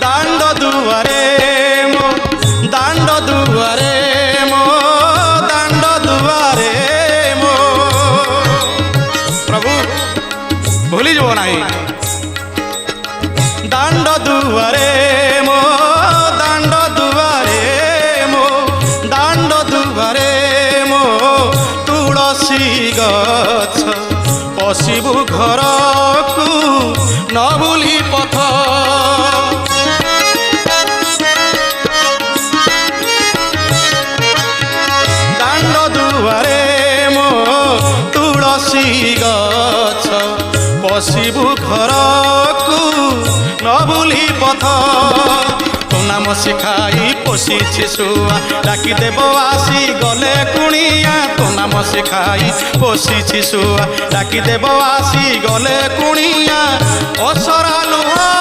दांड दुआरे मो दांड दुआरे मो दांड दुआरे मो प्रभु भूली जाओ नहीं दांड दुआरे मो दांड दुआरे मो दांड दुआरे मो तुलसी गछ पशिबु घर को न भूली पथ दांड दुआरे मो तुलसी गछ पशिबु घर को न भूली पथ तो नाम शिखाई पोषिछि शुआ डाकी देव आसी गले कुणिया तो नाम शिखाई पोषिछि शुआ डाकी देव आसी गले कुणिया असरा लुहा